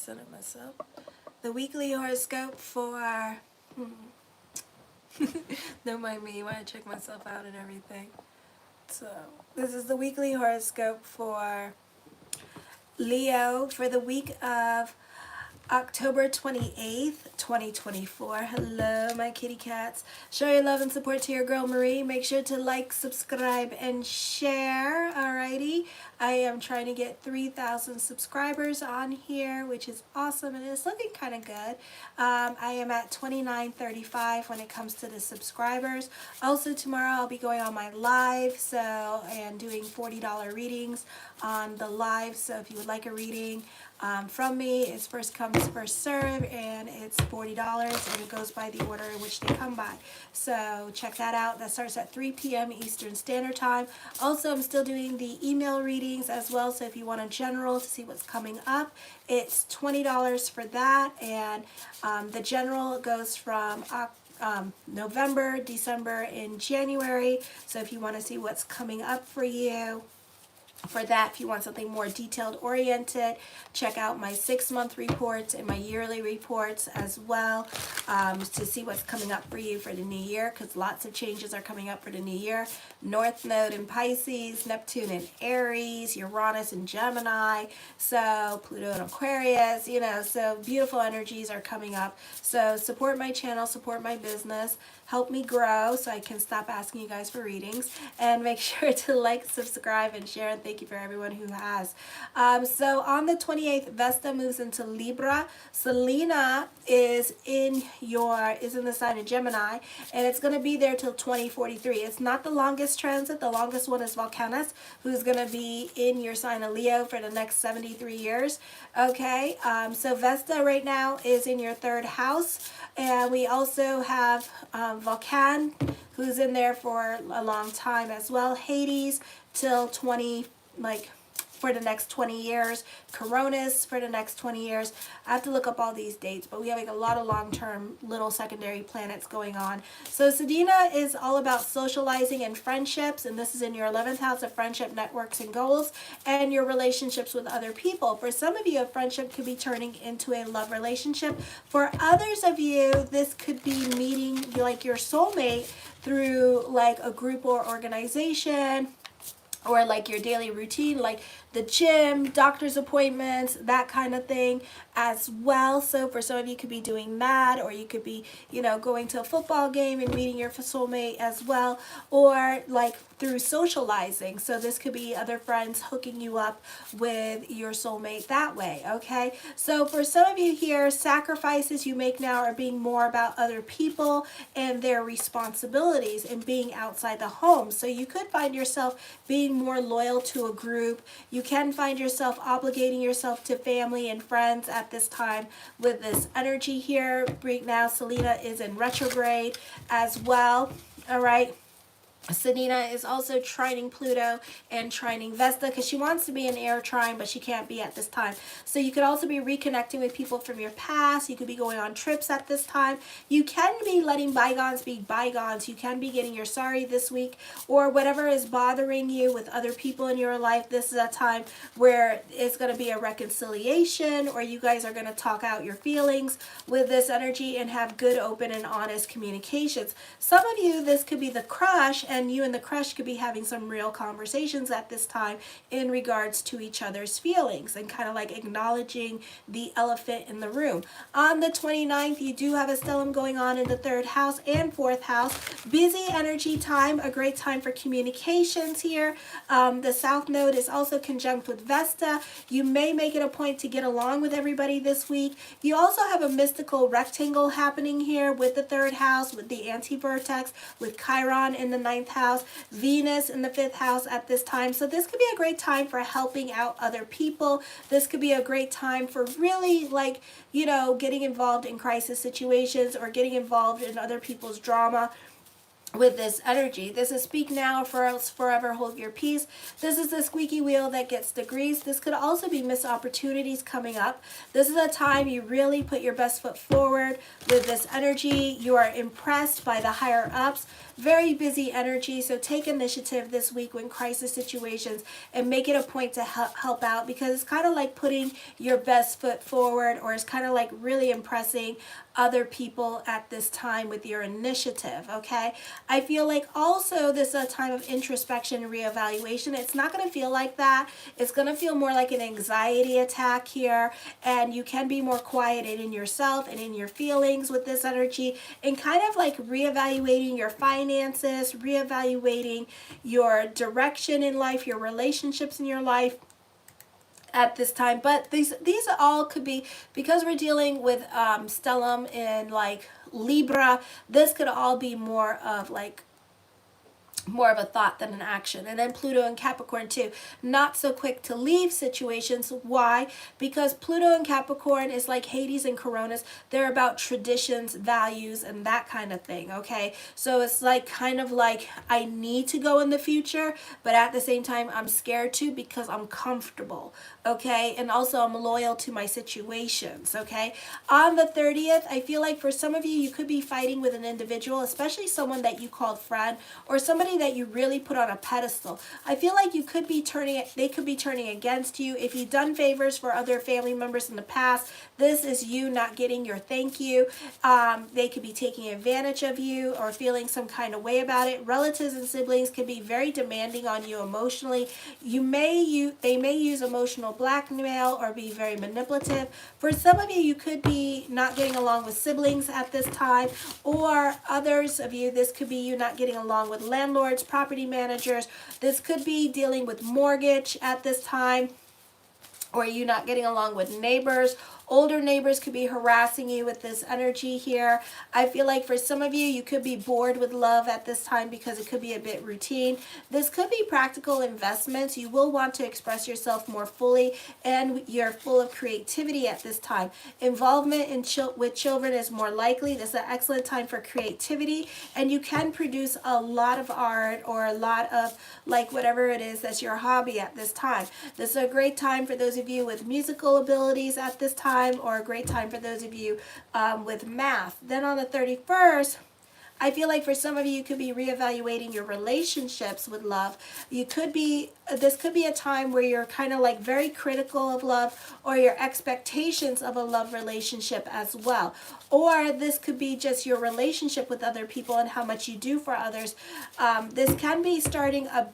center myself. The weekly horoscope for... Don't mind me when I check myself out and everything. So, this is the weekly horoscope for Leo for the week of October 28th, 2024. Hello, my kitty cats. Show your love and support to your girl Marie. Make sure to like, subscribe, and share. Alrighty. I am trying to get 3,000 subscribers on here, which is awesome, and it's looking kind of good. I am at 2935 when it comes to the subscribers. Also, tomorrow I'll be going on my live, and doing $40 readings on the live. So if you would like a reading from me, it's first come, first serve, and it's $40, and it goes by the order in which they come by. So check that out. That starts at 3 p.m. Eastern Standard Time. Also, I'm still doing the email readings as well, so if you want a general to see what's coming up, it's $20 for that, and the general goes from November, December, and January. So if you want to see what's coming up for you, for that, if you want something more detailed oriented, check out my 6-month reports and my yearly reports as well, to see what's coming up for you for the new year, because lots of changes are coming up for the new year. North Node in Pisces, Neptune in Aries, Uranus in Gemini, so Pluto in Aquarius, so beautiful energies are coming up. So support my channel, support my business, help me grow so I can stop asking you guys for readings, and make sure to like, subscribe, and share, and thank you for everyone who has. So on the 28th, Vesta moves into Libra. Selena is in the sign of Gemini, and it's going to be there till 2043. It's not the longest transit. The longest one is Volcanus, who's going to be in your sign of Leo for the next 73 years. Okay, so Vesta right now is in your 3rd house, and we also have Vulcan, who's in there for a long time as well. Hades till for the next 20 years. Coronis for the next 20 years. I have to look up all these dates, but we have a lot of long-term little secondary planets going on. So Sedina is all about socializing and friendships, and this is in your 11th house of friendship, networks, and goals, and your relationships with other people. For some of you, a friendship could be turning into a love relationship. For others of you, this could be meeting your soulmate through a group or organization, or your daily routine, like the gym, doctor's appointments, that kind of thing as well. So for some of you, could be doing that, or you could be, going to a football game and meeting your soulmate as well, or through socializing. So this could be other friends hooking you up with your soulmate that way, okay? So for some of you here, sacrifices you make now are being more about other people and their responsibilities and being outside the home. So you could find yourself being more loyal to a group. You can find yourself obligating yourself to family and friends at this time with this energy here. Right now, Selena is in retrograde as well, all right? Selena is also trining Pluto and trining Vesta, because she wants to be an air trine, but she can't be at this time. So you could also be reconnecting with people from your past. You could be going on trips at this time. You can be letting bygones be bygones. You can be getting your sorry this week, or whatever is bothering you with other people in your life. This is a time where it's going to be a reconciliation, or you guys are going to talk out your feelings with this energy and have good, open, and honest communications. Some of you, this could be the crush, and you and the crush could be having some real conversations at this time in regards to each other's feelings, and kind of acknowledging the elephant in the room. On the 29th, you do have a stellium going on in the 3rd house and 4th house. Busy energy time, a great time for communications here. The South Node is also conjunct with Vesta. You may make it a point to get along with everybody this week. You also have a mystical rectangle happening here with the 3rd house, with the anti-vertex, with Chiron in the 9th house, Venus in the 5th house at this time. So this could be a great time for helping out other people. This could be a great time for really getting involved in crisis situations, or getting involved in other people's drama, with this energy. This is speak now or else forever hold your peace. This is the squeaky wheel that gets the grease. This could also be missed opportunities coming up. This is a time you really put your best foot forward with this energy. You are impressed by the higher ups. Very busy energy, so take initiative this week when crisis situations and make it a point to help out, because it's kind of like putting your best foot forward, or it's kind of like really impressing other people at this time with your initiative, okay? I feel like also this is a time of introspection and reevaluation. It's not going to feel like that. It's going to feel more like an anxiety attack here, and you can be more quieted in yourself and in your feelings with this energy, and kind of like reevaluating your finances, reevaluating your direction in life, your relationships in your life at this time. But these all could be, because we're dealing with stellium in like Libra, this could all be more of a thought than an action. And then Pluto and Capricorn too, not so quick to leave situations. Why? Because Pluto and Capricorn is like Hades and Coronas. They're about traditions, values, and that kind of thing, okay? So it's like kind of like I need to go in the future, but at the same time I'm scared to, because I'm comfortable, okay? And also I'm loyal to my situations, okay? On the 30th, I feel like for some of you, you could be fighting with an individual, especially someone that you called friend, or somebody that you really put on a pedestal. I feel like they could be turning against you. If you've done favors for other family members in the past, this is you not getting your thank you. They could be taking advantage of you or feeling some kind of way about it. Relatives and siblings can be very demanding on you emotionally. They may use emotional blackmail or be very manipulative. For some of you, you could be not getting along with siblings at this time, or others of you, this could be you not getting along with landlords, property managers. This could be dealing with mortgage at this time, or you not getting along with neighbors. Older neighbors could be harassing you with this energy here. I feel like for some of you, you could be bored with love at this time because it could be a bit routine. This could be practical investments. You will want to express yourself more fully, and you're full of creativity at this time. Involvement with children is more likely. This is an excellent time for creativity, and you can produce a lot of art or a lot of like whatever it is that's your hobby at this time. This is a great time for those of you with musical abilities at this time, or a great time for those of you with math. Then on the 31st, I feel like for some of you, you could be reevaluating your relationships with love. This could be a time where you're kind of like very critical of love, or your expectations of a love relationship as well. Or this could be just your relationship with other people and how much you do for others. This can be starting a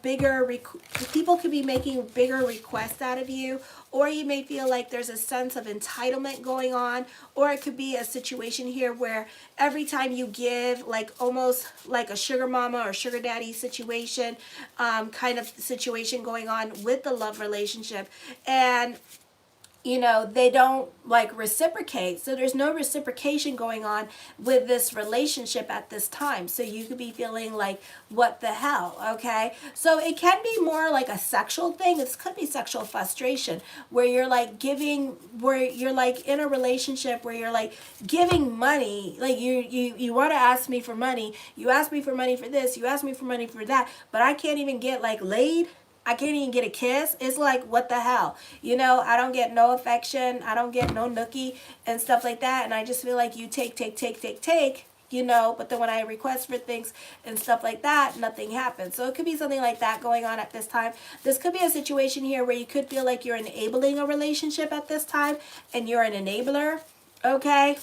people could be making bigger requests out of you, or you may feel like there's a sense of entitlement going on, or it could be a situation here where every time you give, like almost like a sugar mama or sugar daddy situation, kind of situation going on with the love relationship, and they don't like reciprocate. So there's no reciprocation going on with this relationship at this time. So you could be feeling like, what the hell, okay? So it can be more like a sexual thing. This could be sexual frustration, where you're like where you're like in a relationship where you're like giving money. Like you want to ask me for money. You ask me for money for this. You ask me for money for that. But I can't even get like laid. I can't even get a kiss. It's like, what the hell? I don't get no affection. I don't get no nookie and stuff like that. And I just feel like you take. But then when I request for things and stuff like that, nothing happens. So it could be something like that going on at this time. This could be a situation here where you could feel like you're enabling a relationship at this time, and you're an enabler, okay?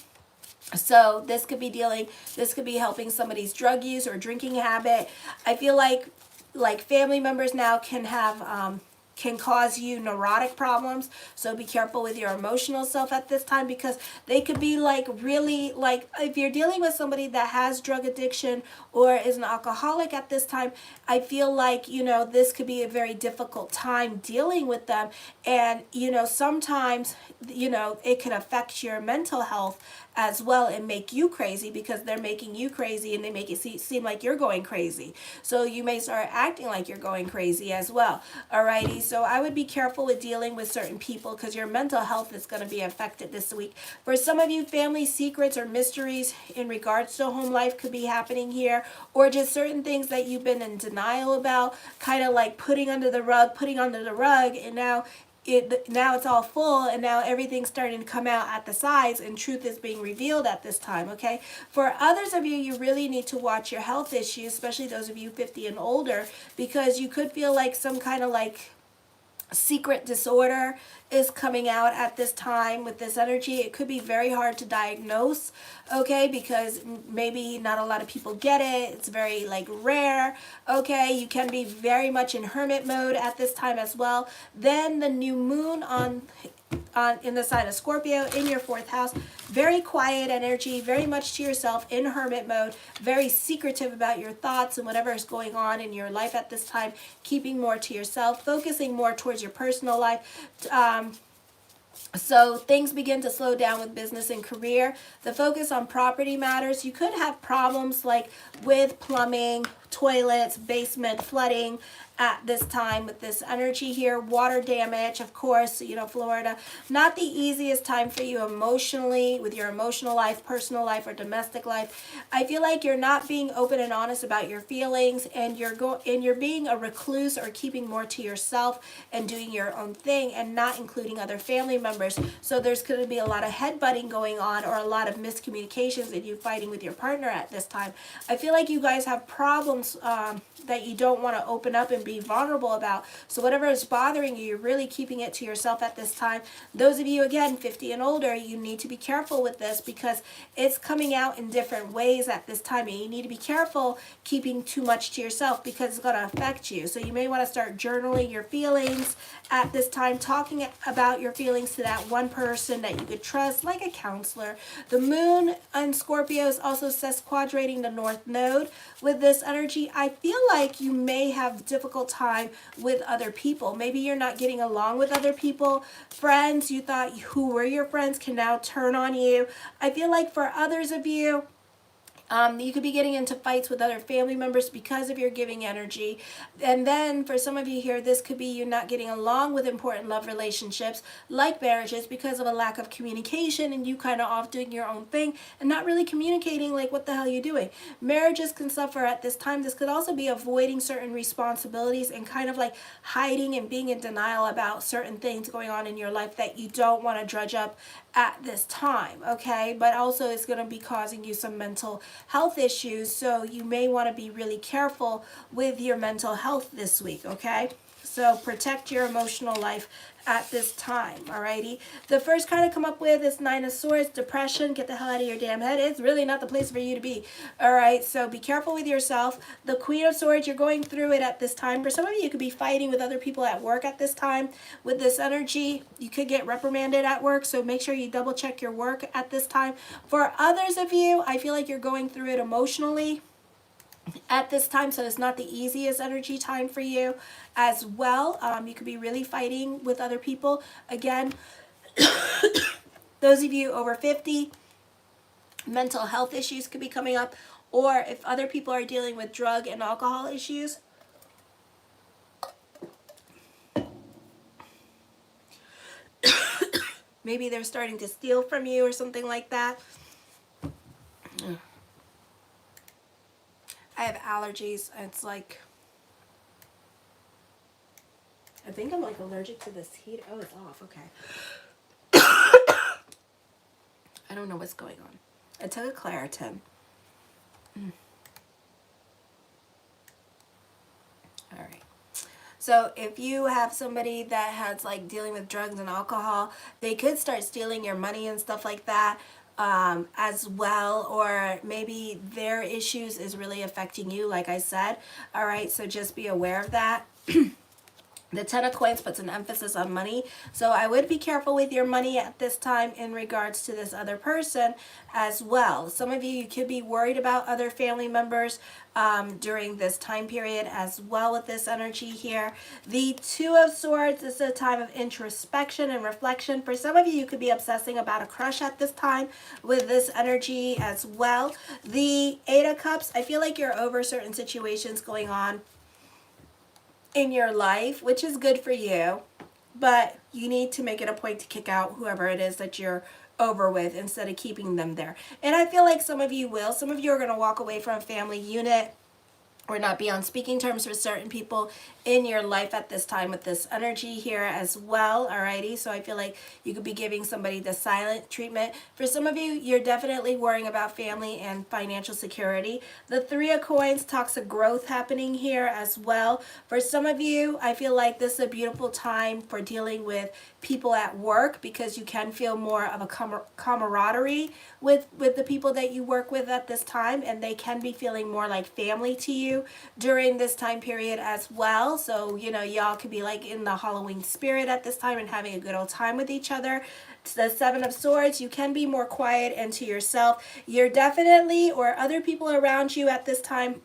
So this could be helping somebody's drug use or drinking habit. I feel like family members now can cause you neurotic problems. So be careful with your emotional self at this time, because they could be like really, like if you're dealing with somebody that has drug addiction or is an alcoholic at this time, I feel like, this could be a very difficult time dealing with them. And, sometimes, it can affect your mental health as well and make you crazy, because they're making you crazy and they make it seem like you're going crazy. So you may start acting like you're going crazy as well. Alrighty, So I would be careful with dealing with certain people because your mental health is going to be affected this week. For some of you, family secrets or mysteries in regards to home life could be happening here, or just certain things that you've been in denial about, kind of like putting under the rug, and now it's all full, and now everything's starting to come out at the sides, and truth is being revealed at this time. Okay, for others of you, you really need to watch your health issues, especially those of you 50 and older, because you could feel like some kind of like secret disorder is coming out at this time with this energy. It could be very hard to diagnose, okay, because maybe not a lot of people get it. It's very like rare, okay. You can be very much in hermit mode at this time as well. Then the new moon on in the sign of Scorpio in your 4th house, very quiet energy, very much to yourself, in hermit mode, very secretive about your thoughts and whatever is going on in your life at this time, keeping more to yourself, focusing more towards your personal life. So things begin to slow down with business and career. The focus on property matters. You could have problems like with plumbing, toilets, basement, flooding at this time with this energy here. Water damage, of course, you know, Florida. Not the easiest time for you emotionally with your emotional life, personal life, or domestic life. I feel like you're not being open and honest about your feelings, and you're being a recluse or keeping more to yourself and doing your own thing and not including other family members. So there's going to be a lot of headbutting going on, or a lot of miscommunications, and you fighting with your partner at this time. I feel like you guys have problems that you don't want to open up and be vulnerable about. So whatever is bothering you, you're really keeping it to yourself at this time. Those of you, again, 50 and older, you need to be careful with this because it's coming out in different ways at this time. And you need to be careful keeping too much to yourself because it's going to affect you. So you may want to start journaling your feelings at this time, talking about your feelings to that one person that you could trust, like a counselor. The moon in Scorpio is also sesquadrating the North Node with this energy. I feel like you may have a difficult time with other people. Maybe you're not getting along with other people. Friends you thought who were your friends can now turn on you. I feel like for others of you, you could be getting into fights with other family members because of your giving energy. And then for some of you here, this could be you not getting along with important love relationships like marriages because of a lack of communication, and you kind of off doing your own thing and not really communicating like what the hell you're doing. Marriages can suffer at this time. This could also be avoiding certain responsibilities and kind of like hiding and being in denial about certain things going on in your life that you don't want to drudge up at this time, okay? But also it's going to be causing you some mental health issues, so you may want to be really careful with your mental health this week, okay? So protect your emotional life at this time, alrighty? The first card I come up with is 9 of Swords, depression. Get the hell out of your damn head. It's really not the place for you to be, alright? So be careful with yourself. The Queen of Swords, you're going through it at this time. For some of you, you could be fighting with other people at work at this time. With this energy, you could get reprimanded at work, so make sure you double check your work at this time. For others of you, I feel like you're going through it emotionally at this time, so it's not the easiest energy time for you as well. You could be really fighting with other people. Again, those of you over 50, mental health issues could be coming up, or if other people are dealing with drug and alcohol issues. Maybe they're starting to steal from you or something like that. I have allergies. It's like, I think I'm like allergic to this heat. Oh, it's off. Okay. I don't know what's going on. I took a Claritin. All right. So if you have somebody that has like dealing with drugs and alcohol, they could start stealing your money and stuff like that. As well, or maybe their issues is really affecting you, like I said. All right, so just be aware of that. The 10 of Coins puts an emphasis on money, so I would be careful with your money at this time in regards to this other person as well. Some of you could be worried about other family members during this time period as well with this energy here. The 2 of Swords is a time of introspection and reflection. For some of you, you could be obsessing about a crush at this time with this energy as well. The 8 of Cups, I feel like you're over certain situations going on in your life, which is good for you, but you need to make it a point to kick out whoever it is that you're over with instead of keeping them there. And I feel like some of you will. Some of you are going to walk away from a family unit or not be on speaking terms with certain people in your life at this time with this energy here as well. Alrighty, so I feel like you could be giving somebody the silent treatment. For some of you, you're definitely worrying about family and financial security. The Three of Coins talks of growth happening here as well. For some of you, I feel like this is a beautiful time for dealing with people at work, because you can feel more of a camaraderie with the people that you work with at this time, and they can be feeling more like family to you during this time period as well. So, you know, y'all could be like in the Halloween spirit at this time and having a good old time with each other. The Seven of Swords, you can be more quiet and to yourself. You're definitely, or other people around you at this time,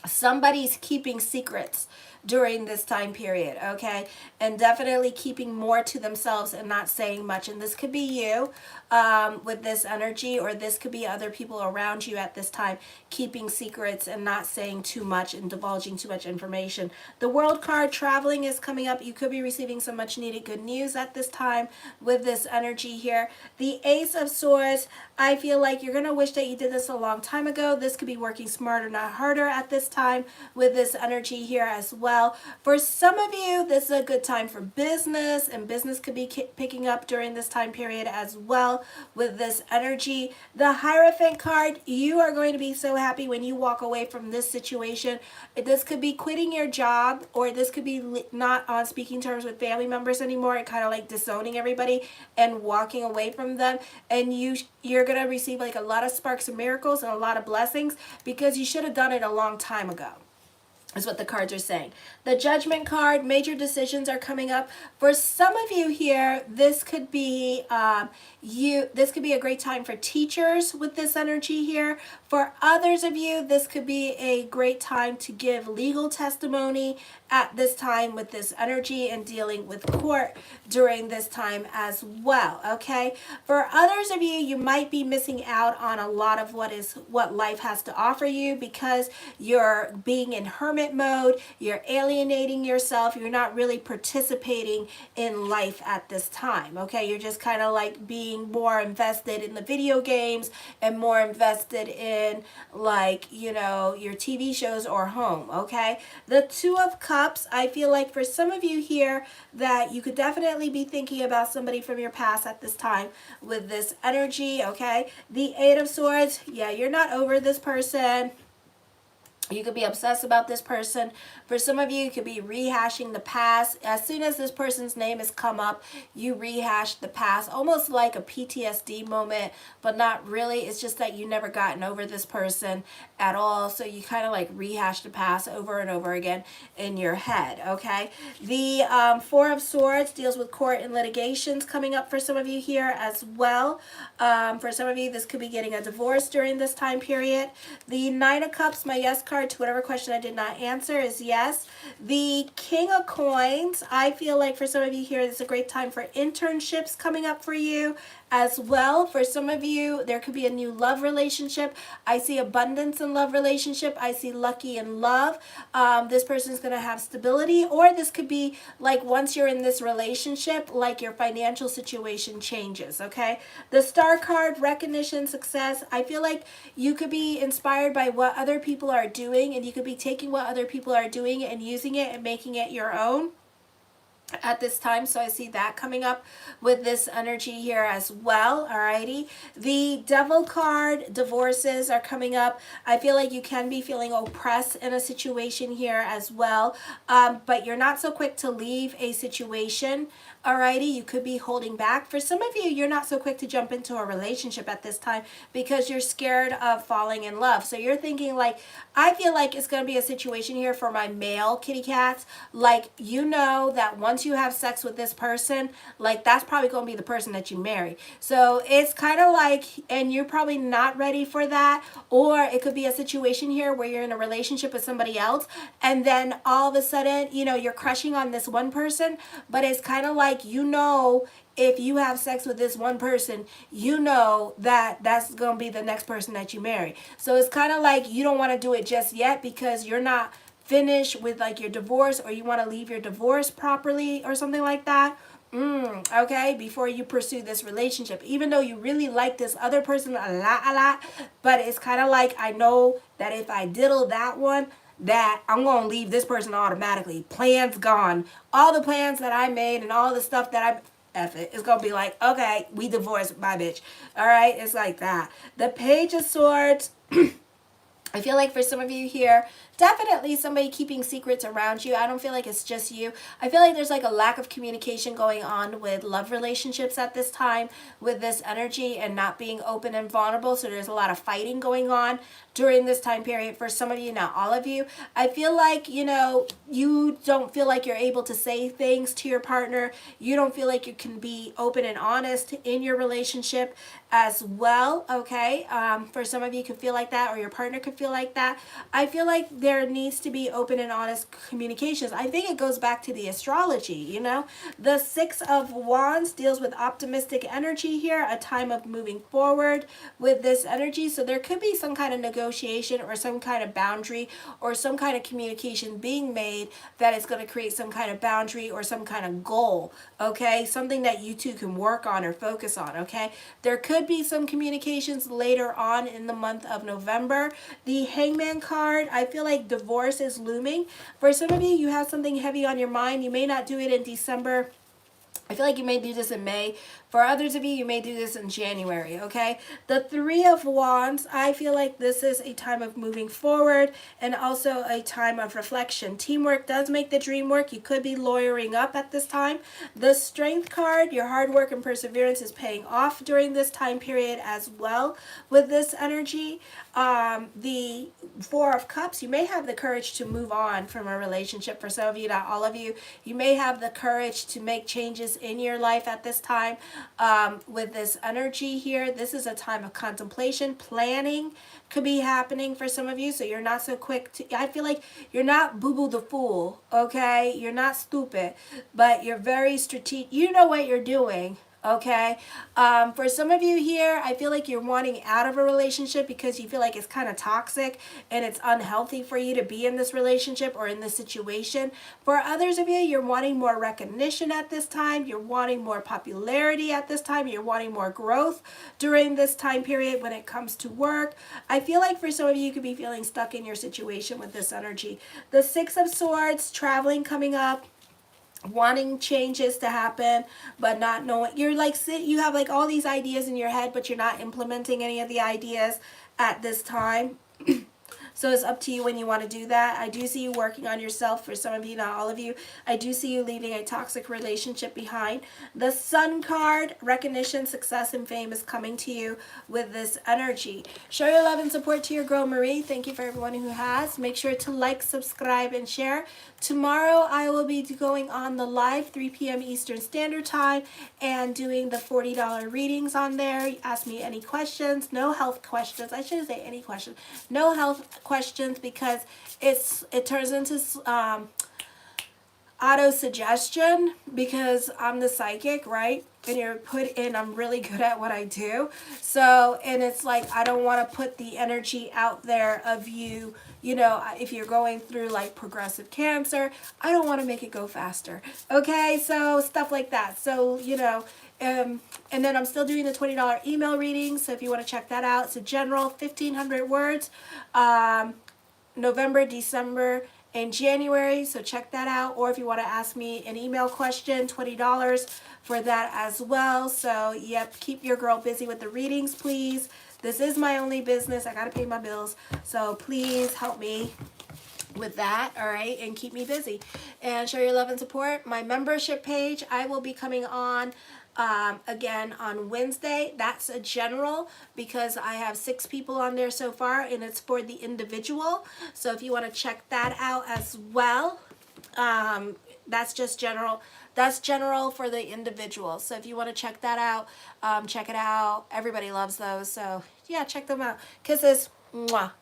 somebody's keeping secrets during this time period, okay? And definitely keeping more to themselves and not saying much. And this could be you with this energy, or this could be other people around you at this time, keeping secrets and not saying too much and divulging too much information. The World card, traveling, is coming up. You could be receiving some much needed good news at this time with this energy here. The Ace of Swords, I feel like you're going to wish that you did this a long time ago. This could be working smarter, not harder at this time with this energy here as well. For some of you, this is a good time for business, and business could be picking up during this time period as well with this energy. The Hierophant card, you are going to be so happy when you walk away from this situation. This could be quitting your job, or this could be not on speaking terms with family members anymore, and kind of like disowning everybody and walking away from them. And you're going to receive like a lot of sparks of miracles and a lot of blessings, because you should have done it a long time ago, is what the cards are saying. The Judgment card, major decisions are coming up. For some of you here, this could be this could be a great time for teachers with this energy here. For others of you, this could be a great time to give legal testimony at this time with this energy, and dealing with court during this time as well, okay? For others of you, you might be missing out on a lot of what life has to offer you, because you're being in hermit mode, you're alienating yourself, you're not really participating in life at this time, okay? You're just kind of like being more invested in the video games and more invested in, like, you know, your TV shows or home, okay? The Two of Cups, I feel like for some of you here that you could definitely be thinking about somebody from your past at this time with this energy, okay? The Eight of Swords, yeah, you're not over this person. You could be obsessed about this person. For some of you, you could be rehashing the past. As soon as this person's name has come up, you rehash the past, almost like a PTSD moment, but not really. It's just that you never gotten over this person at all. So you kind of like rehash the past over and over again in your head, okay? The Four of Swords deals with court and litigations coming up for some of you here as well. For some of you, this could be getting a divorce during this time period. The Nine of Cups, my yes card to whatever question I did not answer, is yes. The King of Coins, I feel like for some of you here, this is a great time for internships coming up for you as well. For some of you, there could be a new love relationship. I see abundance in love relationship. I see lucky in love. This person's going to have stability, or this could be like once you're in this relationship, like your financial situation changes, okay? The Star card, recognition, success. I feel like you could be inspired by what other people are doing, and you could be taking what other people are doing and using it and making it your own at this time. So I see that coming up with this energy here as well. Alrighty. The Devil card, divorces are coming up. I feel like you can be feeling oppressed in a situation here as well. But you're not so quick to leave a situation. Alrighty, you could be holding back. For some of you, you're not so quick to jump into a relationship at this time because you're scared of falling in love. So you're thinking like, I feel like it's going to be a situation here for my male kitty cats. Like, you know that once you have sex with this person, like that's probably going to be the person that you marry. So it's kind of like, and you're probably not ready for that. Or it could be a situation here where you're in a relationship with somebody else, and then all of a sudden, you know, you're crushing on this one person, but it's kind of like, you know, if you have sex with this one person, you know that that's going to be the next person that you marry. So it's kind of like you don't want to do it just yet because you're not finish with like your divorce, or you want to leave your divorce properly or something like that. Okay, before you pursue this relationship, even though you really like this other person a lot, but it's kind of like, I know that if I diddle that one, that I'm going to leave this person automatically. Plans gone. All the plans that I made and all the stuff that I F it. It's going to be like, okay, we divorced, bye bitch. All right, it's like that. The Page of Swords. I feel like for some of you here, definitely somebody keeping secrets around you. I don't feel like it's just you. I feel like there's like a lack of communication going on with love relationships at this time with this energy and not being open and vulnerable. So there's a lot of fighting going on during this time period for some of you, not all of you. I feel like, you know, you don't feel like you're able to say things to your partner. You don't feel like you can be open and honest in your relationship as well, okay? For some of you could feel like that, or your partner could feel like that. I feel like there needs to be open and honest communications. I think it goes back to the astrology, you know? The Six of Wands deals with optimistic energy here, a time of moving forward with this energy. So there could be some kind of negotiation or some kind of boundary or some kind of communication being made that is going to create some kind of boundary or some kind of goal, okay? Something that you two can work on or focus on, okay? There could be some communications later on in the month of November. The Hangman card, I feel like divorce is looming. For some of you, you have something heavy on your mind. You may not do it in December. I feel like you may do this in May. For others of you, you may do this in January, okay? The Three of Wands, I feel like this is a time of moving forward and also a time of reflection. Teamwork does make the dream work. You could be lawyering up at this time. The Strength card, your hard work and perseverance is paying off during this time period as well with this energy. The Four of Cups, you may have the courage to move on from a relationship. For some of you, not all of you, you may have the courage to make changes in your life at this time. With this energy here, this is a time of contemplation. Planning could be happening for some of you, so you're not so quick to, I feel like you're not boo-boo the fool, okay? You're not stupid, but you're very strategic. You know what you're doing, okay? For some of you here, I feel like you're wanting out of a relationship because you feel like it's kind of toxic and it's unhealthy for you to be in this relationship or in this situation. For others of you, you're wanting more recognition at this time. You're wanting more popularity at this time. You're wanting more growth during this time period when it comes to work. I feel like for some of you, you could be feeling stuck in your situation with this energy. The Six of Swords, traveling coming up, wanting changes to happen but not knowing, you're like, you have like all these ideas in your head but you're not implementing any of the ideas at this time. So it's up to you when you want to do that. I do see you working on yourself. For some of you, not all of you. I do see you leaving a toxic relationship behind. The Sun card, recognition, success, and fame is coming to you with this energy. Show your love and support to your girl Marie. Thank you for everyone who has. Make sure to like, subscribe, and share. Tomorrow I will be going on the live 3 p.m. Eastern Standard Time and doing the $40 readings on there. Ask me any questions. No health questions. I shouldn't say any questions. No health questions because it turns into auto suggestion because I'm the psychic, right? And you're put in, I'm really good at what I do. So, and it's like, I don't want to put the energy out there of you, you know, if you're going through like progressive cancer, I don't want to make it go faster. Okay, so stuff like that. So, you know, and then I'm still doing the $20 email readings. So if you want to check that out, it's a general 1,500 words, November, December, and January. So check that out. Or if you want to ask me an email question, $20 for that as well. So yep, keep your girl busy with the readings, please. This is my only business. I got to pay my bills. So please help me with that, all right, and keep me busy. And show your love and support. My membership page, I will be coming on again on Wednesday. That's a general because I have 6 people on there so far and it's for the individual. So if you want to check that out as well, that's just general. That's general for the individual. So if you want to check that out, check it out. Everybody loves those. So yeah, check them out. Kisses. Mwah.